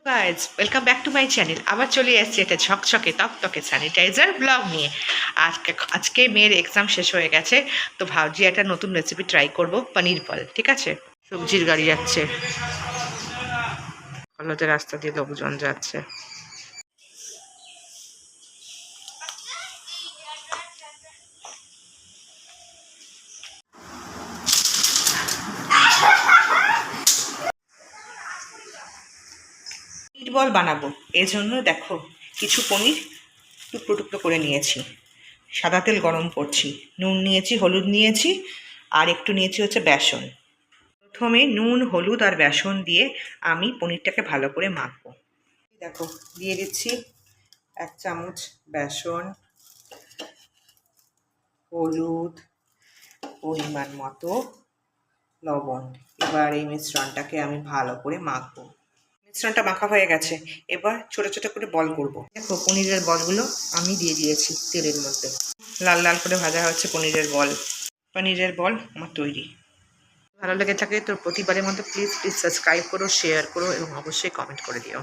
Guys welcome back to my channel. আবার চলে এসেছি এটা ঝকঝকে তকতকে স্যানিটাইজার ব্লগ নিয়ে। আজকে মেয়ের এক্সাম শেষ হয়ে গেছে, তো ভাবছি একটা নতুন রেসিপি ট্রাই করব, পনির বল। ঠিক আছে, সবজির গাড়ি যাচ্ছে, কলেজের রাস্তা দিয়ে লোকজন যাচ্ছে। পনির বল বানাবো, এই জন্য দেখো কিছু পনির টুকরো টুকরো করে নিয়েছি। সাদা তেল গরম করছি, নুন নিয়েছি, হলুদ নিয়েছি, আর একটু নিয়েছি হচ্ছে বেসন। প্রথমে নুন, হলুদ আর বেসন দিয়ে আমি পনিরটাকে ভালো করে মাখবো। দেখো দিয়ে দিচ্ছি 1 চামচ বেসন, হলুদ, পরিমাণ মতো লবণ। এবার এই মিশ্রণটাকে আমি ভালো করে মাখবো। মিশ্রণটা মাখা হয়ে গেছে, এবার ছোট ছোট করে বল করব। দেখো পনিরের বলগুলো আমি দিয়ে দিয়েছি তেলের মধ্যে, লাল লাল করে ভাজা হচ্ছে পনিরের বল। পনিরের বল আমার তৈরি। ভালো লেগে থাকে তো প্রতিবারের মতো প্লিজ সাবস্ক্রাইব করো, শেয়ার করো এবং অবশ্যই কমেন্ট করে দিও।